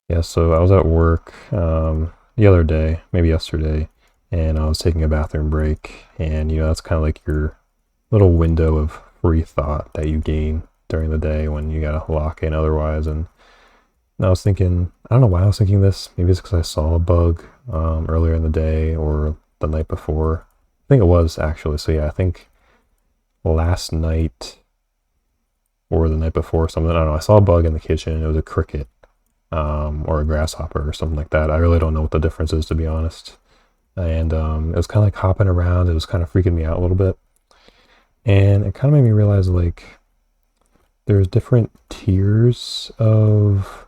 Yeah, so I was at work the other day, maybe yesterday, and I was taking a bathroom break, and that's kind of like your little window of free thought that you gain during the day when you gotta lock in otherwise. And I was thinking, I don't know why I was thinking this. Maybe it's because I saw a bug earlier in the day or the night before. I think it was actually. So yeah, I think last night or the night before or something. I don't know. I saw a bug in the kitchen. It was a cricket or a grasshopper or something like that. I really don't know what the difference is, to be honest. And it was kind of like hopping around. It was kind of freaking me out a little bit. And it kind of made me realize like there's different tiers of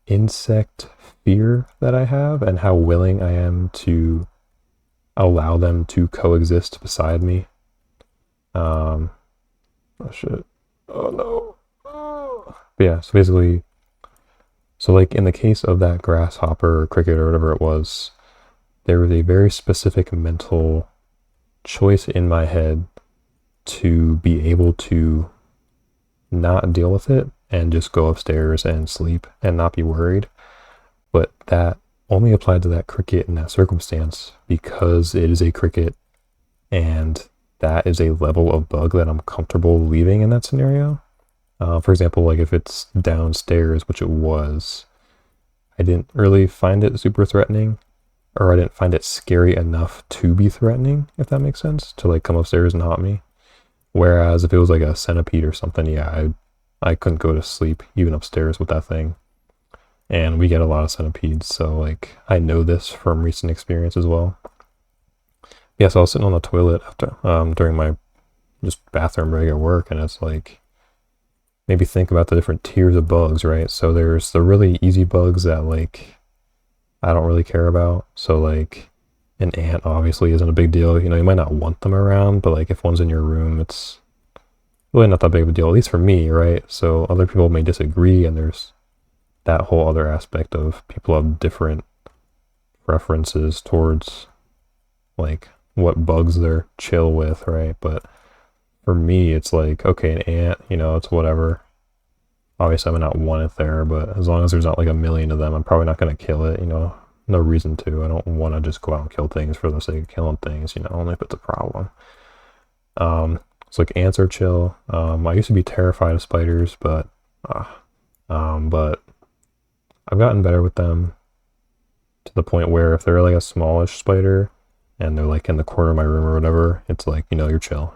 insect fear that I have and how willing I am to allow them to coexist beside me. Um, oh shit. Oh no. Oh. But yeah, so basically, so like in the case of that grasshopper or cricket or whatever it was, there was a very specific mental choice in my head to be able to not deal with it and just go upstairs and sleep and not be worried. But that only applied to that cricket in that circumstance because it is a cricket and that is a level of bug that I'm comfortable leaving in that scenario. For example, like if it's downstairs, which it was, I didn't really find it super threatening, or I didn't find it scary enough to be threatening, if that makes sense, to like come upstairs and haunt me. Whereas if it was like a centipede or something, yeah, I couldn't go to sleep even upstairs with that thing. And we get a lot of centipedes, so like I know this from recent experience as well. Yeah, so I was sitting on the toilet after during my just bathroom break at work, and it's like maybe think about the different tiers of bugs, right? So there's the really easy bugs that like I don't really care about. So like an ant obviously isn't a big deal. You might not want them around, but like if one's in your room, it's really not that big of a deal, at least for me, right? So other people may disagree, and there's that whole other aspect of people have different preferences towards like what bugs they're chill with, right? But for me, it's like, okay, an ant, it's whatever. Obviously, I would not want it there, but as long as there's not like a million of them, I'm probably not going to kill it, no reason to. I don't want to just go out and kill things for the sake of killing things, only if it's a problem. It's like ants are chill. I used to be terrified of spiders, uh, but I've gotten better with them to the point where if they're like a smallish spider and they're like in the corner of my room or whatever, it's like, you're chill.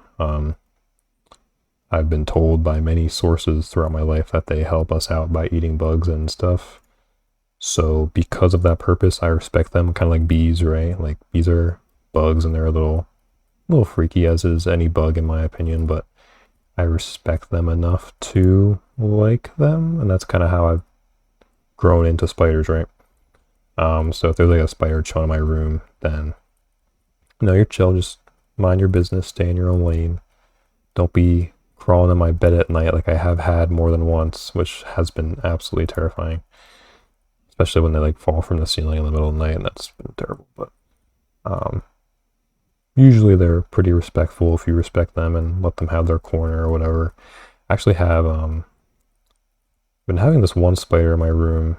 I've been told by many sources throughout my life that they help us out by eating bugs and stuff. So because of that purpose, I respect them, kind of like bees, right? Like bees are bugs and they're a little freaky as is any bug in my opinion, but I respect them enough to like them, and that's kind of how I've grown into spiders, right? So if there's like a spider chilling in my room, then no, you're chill, just mind your business, stay in your own lane. Don't be crawling in my bed at night like I have had more than once, which has been absolutely terrifying. Especially when they like fall from the ceiling in the middle of the night, and that's been terrible. But um, usually they're pretty respectful if you respect them and let them have their corner or whatever. I actually have been having this one spider in my room.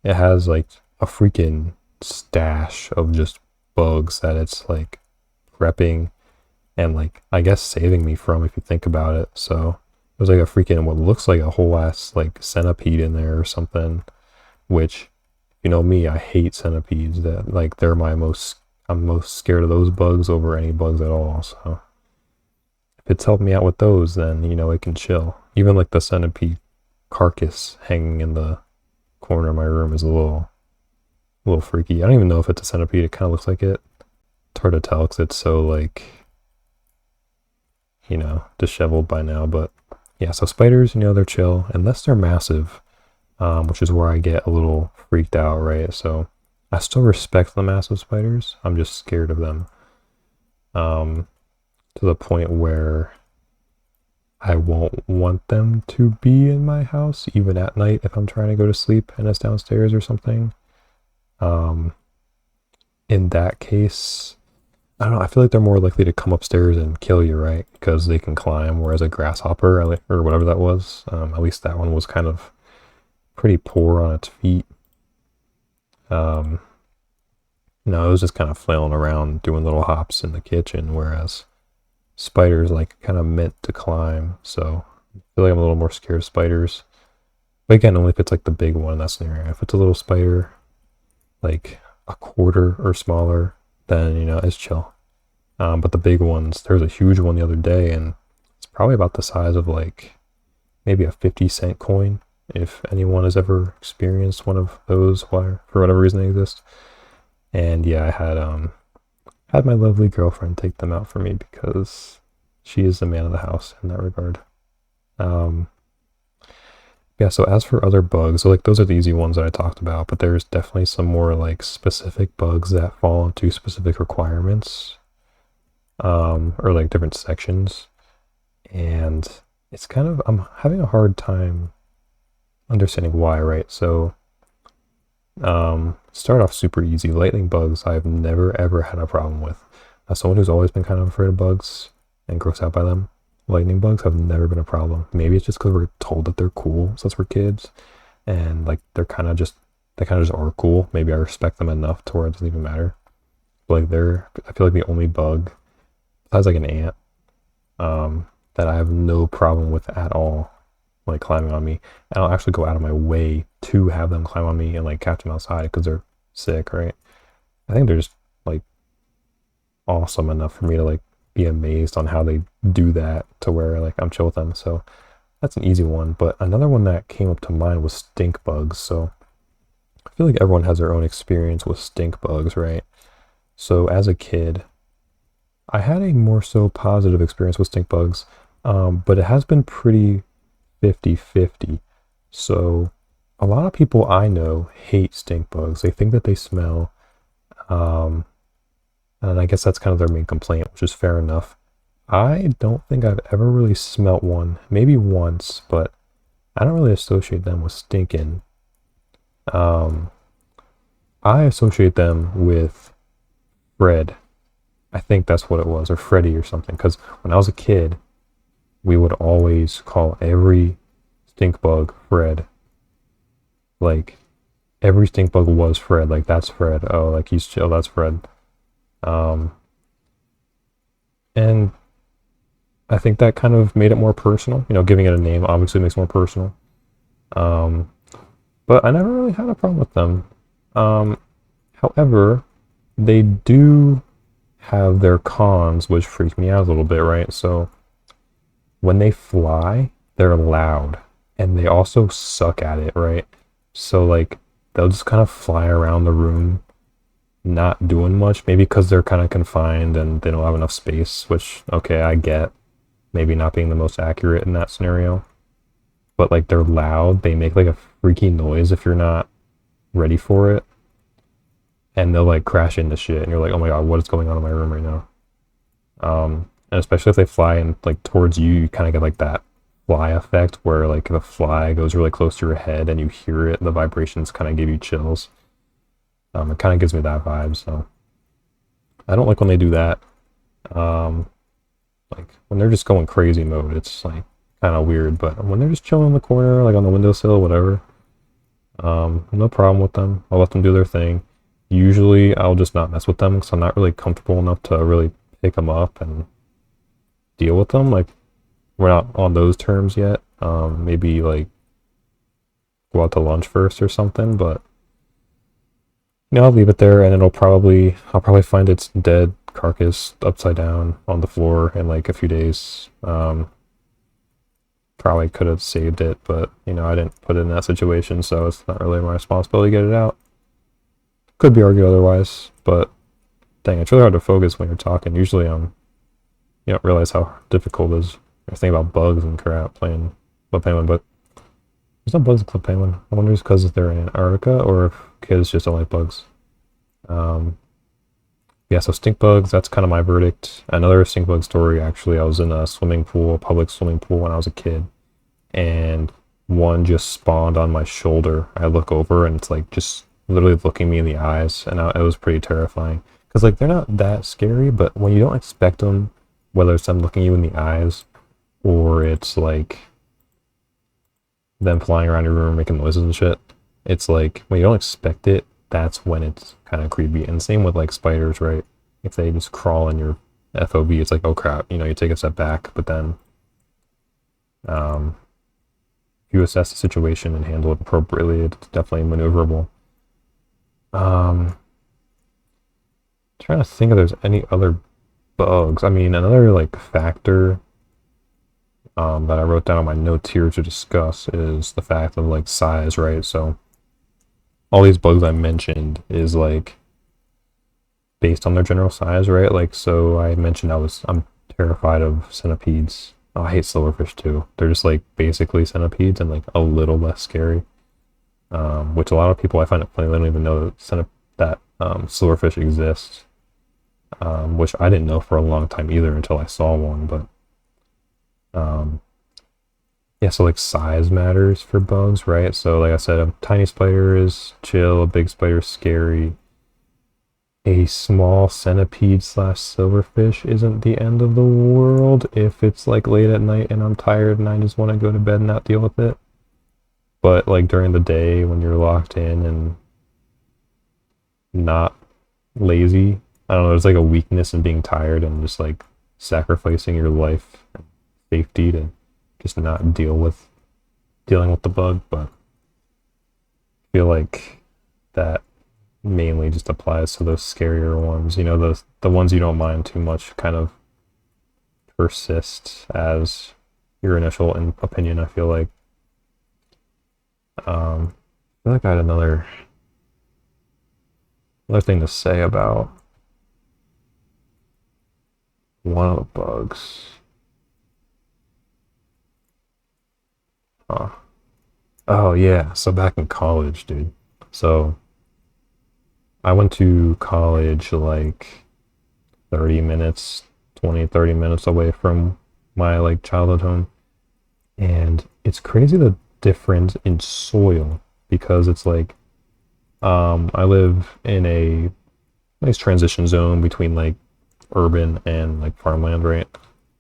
It has like a freaking stash of just bugs that it's like prepping and like I guess saving me from if you think about it. So there's like a freaking what looks like a whole ass like centipede in there or something, which me, I hate centipedes. That like they're my most I'm most scared of those bugs over any bugs at all. So if it's helping me out with those, then it can chill. Even like the centipede carcass hanging in the corner of my room is a little freaky. I don't even know if it's a centipede. It kind of looks like it. It's hard to tell because it's so like disheveled by now. But yeah, so spiders, they're chill unless they're massive, which is where I get a little freaked out, right? So I still respect the massive spiders. I'm just scared of them, um, to the point where I won't want them to be in my house, even at night if I'm trying to go to sleep and it's downstairs or something. Um, in that case, I don't know. I feel like they're more likely to come upstairs and kill you, right? Because they can climb, whereas a grasshopper or whatever that was, at least that one was kind of pretty poor on its feet. Um, no, it was just kind of flailing around doing little hops in the kitchen, whereas spiders like kind of meant to climb. So I feel like I'm a little more scared of spiders. But again, only if it's like the big one in that scenario. If it's a little spider, like a quarter or smaller, then it's chill. But the big ones, there was a huge one the other day, and it's probably about the size of like maybe a 50-cent coin. If anyone has ever experienced one of those, why for whatever reason they exist. And yeah, I had my lovely girlfriend take them out for me because she is the man of the house in that regard. Um, yeah, so as for other bugs, so like those are the easy ones that I talked about, but there's definitely some more like specific bugs that fall into specific requirements, or like different sections. And it's kind of, I'm having a hard time understanding why, right? So, start off super easy. Lightning bugs, I've never ever had a problem with. As someone who's always been kind of afraid of bugs and grossed out by them, lightning bugs have never been a problem. Maybe it's just because we're told that they're cool since we're kids, and like they kind of just are cool. Maybe I respect them enough to where it doesn't even matter. But like I feel like the only bug besides like an ant, that I have no problem with at all, like climbing on me. And I'll actually go out of my way to have them climb on me and like catch them outside because they're sick, right? I think they're just like awesome enough for me to like be amazed on how they do that to where like I'm chill with them. So that's an easy one. But another one that came up to mind was stink bugs. So I feel like everyone has their own experience with stink bugs, right? So as a kid, I had a more so positive experience with stink bugs, but it has been pretty 50-50. So a lot of people I know hate stink bugs. They think that they smell, um, and I guess that's kind of their main complaint, which is fair enough. I don't think I've ever really smelt one, maybe once, but I don't really associate them with stinking. Um, I associate them with Fred. I think that's what it was, or Freddy or something. Because when I was a kid, we would always call every stink bug Fred. Like every stink bug was Fred. Like that's Fred. Oh, like he's chill. That's Fred. Um, and I think that kind of made it more personal. Giving it a name obviously makes it more personal. Um, but I never really had a problem with them. Um, However, they do have their cons, which freak me out a little bit, right? So when they fly, they're loud and they also suck at it, right? So like they'll just kind of fly around the room, not doing much, maybe because they're kind of confined and they don't have enough space, which okay, I get maybe not being the most accurate in that scenario. But like they're loud, they make like a freaky noise if you're not ready for it, and they'll like crash into shit and you're like, oh my god, what is going on in my room right now? And especially if they fly and like towards you, you kind of get like that fly effect where like if a fly goes really close to your head and you hear it, the vibrations kind of give you chills. It kind of gives me that vibe, so I don't like when they do that. Um, like when they're just going crazy mode, it's like kind of weird. But when they're just chilling in the corner, like on the windowsill, whatever, no problem with them. I'll let them do their thing. Usually, I'll just not mess with them because I'm not really comfortable enough to really pick them up and deal with them. Like we're not on those terms yet. Maybe like go out to lunch first or something, but I'll leave it there and I'll probably find its dead carcass upside down on the floor in like a few days. Probably could have saved it, but I didn't put it in that situation, so it's not really my responsibility to get it out. Could be argued otherwise, but dang, it's really hard to focus when you're talking. Usually, you don't realize how difficult it is. You're thinking about bugs and crap playing Club Penguin, but there's no bugs in Club Penguin. I wonder if it's because they're in Antarctica or if kids just don't like bugs. Um, yeah, so stink bugs, that's kind of my verdict. Another stink bug story, actually, I was in a swimming pool, a public swimming pool when I was a kid, and one just spawned on my shoulder. I look over and it's like just literally looking me in the eyes, and it was pretty terrifying. Because like they're not that scary, but when you don't expect them, whether it's them looking you in the eyes or it's like them flying around your room making noises and shit, it's like when you don't expect it, that's when it's kind of creepy. And same with like spiders, right? If they just crawl in your FOV, it's like, oh crap, you know, you take a step back, but then um, if you assess the situation and handle it appropriately, it's definitely maneuverable. Um, Trying to think if there's any other bugs. I mean, another like factor that I wrote down on my notes here to discuss is the fact of like size, right? So all these bugs I mentioned is like based on their general size, right? Like, so I mentioned I'm terrified of centipedes. Oh, I hate silverfish too. They're just like basically centipedes and like a little less scary. Which a lot of people I find it funny they don't even know that silverfish exists. Which I didn't know for a long time either until I saw one. But um, yeah, so like size matters for bugs, right? So like I said, a tiny spider is chill, a big spider is scary. A small centipede slash silverfish isn't the end of the world if it's like late at night and I'm tired and I just want to go to bed and not deal with it. But like during the day when you're locked in and not lazy, I don't know, there's like a weakness in being tired and just like sacrificing your life and safety to just not dealing with the bug. But I feel like that mainly just applies to those scarier ones. You know, the ones you don't mind too much kind of persist as your initial opinion. I feel like. I feel like I had another thing to say about one of the bugs. Huh. Oh yeah, so back in college, dude. So I went to college like 30 minutes, 30 minutes away from my like childhood home. And it's crazy the difference in soil because it's like I live in a nice transition zone between like urban and like farmland, right?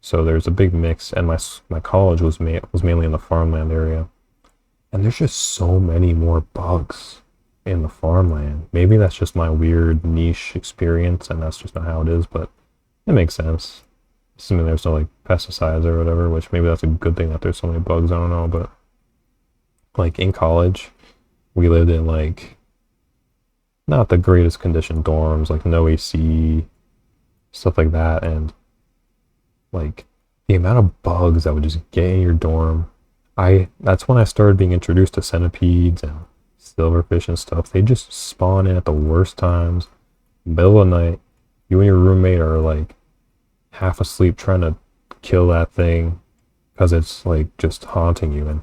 So there's a big mix, and my college was mainly in the farmland area, and there's just so many more bugs in the farmland. Maybe that's just my weird niche experience, and that's just not how it is, but it makes sense. Assuming there's no like pesticides or whatever, which maybe that's a good thing that there's so many bugs. I don't know, but like in college, we lived in like not the greatest condition dorms, like no AC, stuff like that, and like the amount of bugs that would just get in your dorm. I That's when I started being introduced to centipedes and silverfish and stuff. They just spawn in at the worst times, middle of the night. You and your roommate are like half asleep trying to kill that thing because it's like just haunting you and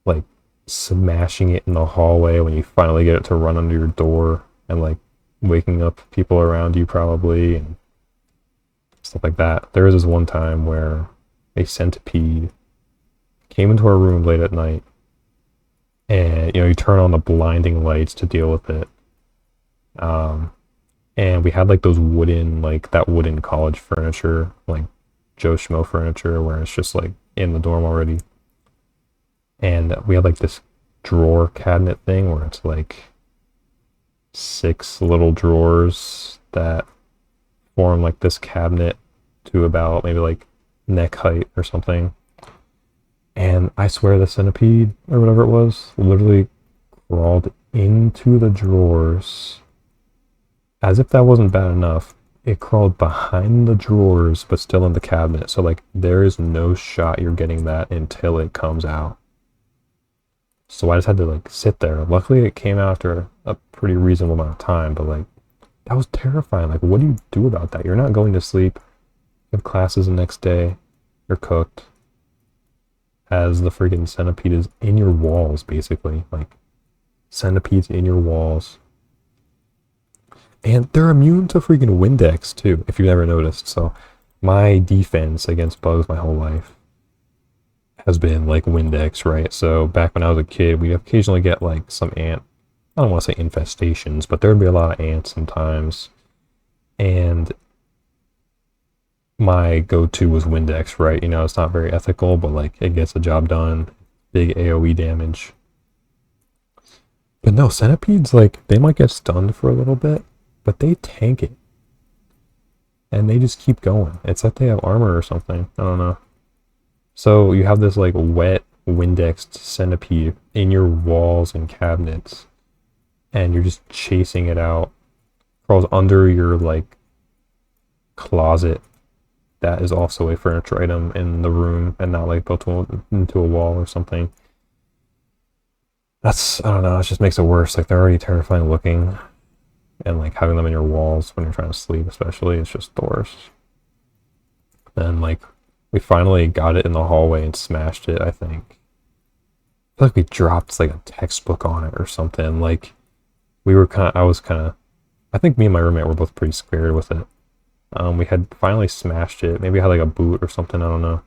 like smashing it in the hallway when you finally get it to run under your door and like waking up people around you probably and stuff like that. There was this one time where a centipede came into our room late at night and you know you turn on the blinding lights to deal with it. And we had like those that wooden college furniture, like Joe Schmo furniture, where it's just like in the dorm already. And we had like this drawer cabinet thing where it's like 6 little drawers that form like this cabinet to about maybe like neck height or something. And I swear the centipede or whatever it was literally crawled into the drawers. As if that wasn't bad enough, it crawled behind the drawers but still in the cabinet. So like there is no shot you're getting that until it comes out. So I just had to like sit there. Luckily it came out after a pretty reasonable amount of time, but like that was terrifying. Like what do you do about that? You're not going to sleep. You have classes the next day. You're cooked. As the freaking centipede is in your walls, basically. Like centipedes in your walls. And they're immune to freaking Windex too, if you've never noticed. So my defense against bugs my whole life has been like Windex, right? So back when I was a kid, we occasionally get like some ant, I don't want to say infestations, but there would be a lot of ants sometimes. And my go-to was Windex, right? You know, it's not very ethical, but like it gets the job done. Big AoE damage. But no, centipedes, like, they might get stunned for a little bit, but they tank it. And they just keep going. It's like they have armor or something. I don't know. So you have this, like, wet, Windexed centipede in your walls and cabinets, and you're just chasing it out. Crawls under your, like, closet that is also a furniture item in the room and not, like, built into a wall or something. That's, I don't know, it just makes it worse. Like, they're already terrifying looking, and, like, having them in your walls when you're trying to sleep, especially, it's just the worst. And, like, we finally got it in the hallway and smashed it, I think. I feel like we dropped, like, a textbook on it or something. Like, I think me and my roommate were both pretty scared with it. We had finally smashed it. Maybe it had, like, a boot or something, I don't know.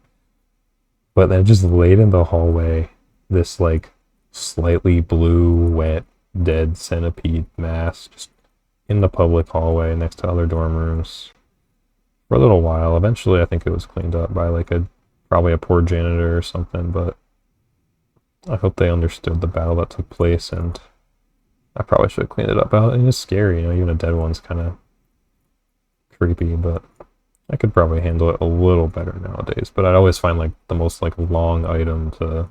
But then it just laid in the hallway, this, like, slightly blue, wet, dead centipede mass, just in the public hallway next to other dorm rooms for a little while. Eventually, I think it was cleaned up by, like, probably a poor janitor or something, but I hope they understood the battle that took place, and I probably should have cleaned it up. And it's scary, even a dead one's kind of creepy, but I could probably handle it a little better nowadays. But I'd always find, like, the most, like, long item to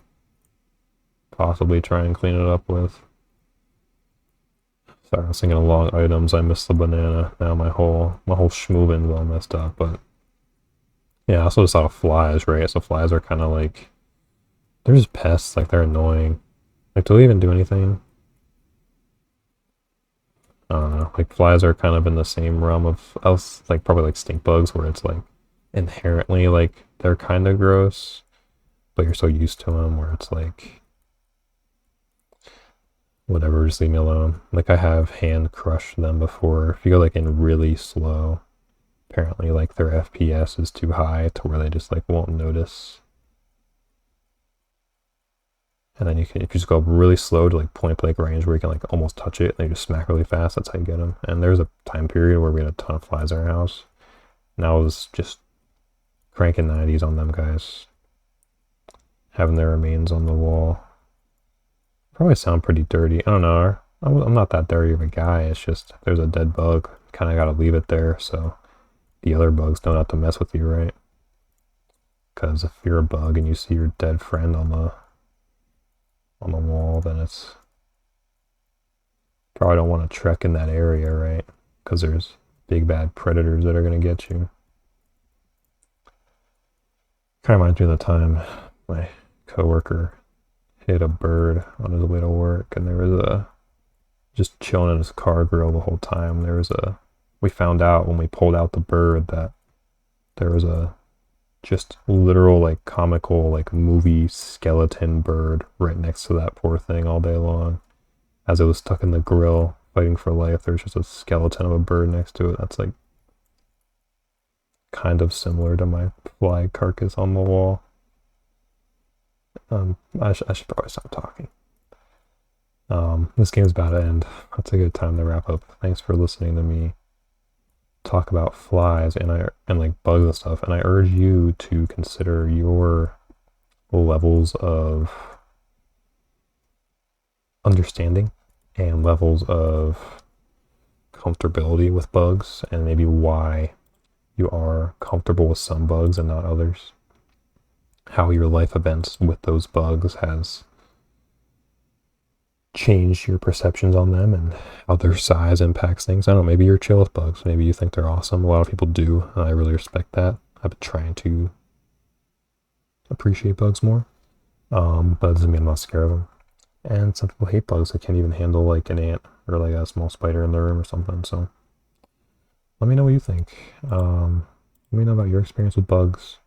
possibly try and clean it up with. Sorry, I was thinking of long items. I missed the banana. Now my whole schmoovin's all messed up. But yeah, I also just thought of flies, right? So flies are kind of like, they're just pests. Like, they're annoying. Like, do they even do anything? I don't know. Like, flies are kind of in the same realm of else, like, probably like stink bugs, where it's like inherently, like, they're kind of gross, but you're so used to them where it's like, whatever, just leave me alone. Like, I have hand crushed them before. If you go, like, in really slow, apparently, like, their FPS is too high to where they just, like, won't notice. And then if you just go really slow to, like, point blank range where you can, like, almost touch it and you just smack really fast, that's how you get them. And there's a time period where we had a ton of flies in our house, and I was just cranking 90s on them guys, having their remains on the wall. Probably sound pretty dirty. I don't know. I'm not that dirty of a guy. It's just, if there's a dead bug, kind of got to leave it there so the other bugs don't have to mess with you, right? Because if you're a bug and you see your dead friend on the wall, then it's probably don't want to trek in that area, right? Because there's big bad predators that are going to get you. Kind of reminds me of the time my coworker hit a bird on his way to work, and there was just chilling in his car grill the whole time. We found out when we pulled out the bird that there was a just literal, like, comical, like, movie skeleton bird right next to that poor thing all day long. As it was stuck in the grill fighting for life, there's just a skeleton of a bird next to it. That's, like, kind of similar to my fly carcass on the wall. I should probably stop talking. This game's about to end. That's a good time to wrap up. Thanks for listening to me talk about flies and like bugs and stuff. And I urge you to consider your levels of understanding and levels of comfortability with bugs, and maybe why you are comfortable with some bugs and not others. How your life events with those bugs has changed your perceptions on them, and how their size impacts things. I don't know, maybe you're chill with bugs. Maybe you think they're awesome. A lot of people do, and I really respect that. I've been trying to appreciate bugs more, but it doesn't mean I'm not scared of them. And some people hate bugs. They can't even handle, like, an ant or, like, a small spider in their room or something. So let me know what you think. Let me know about your experience with bugs.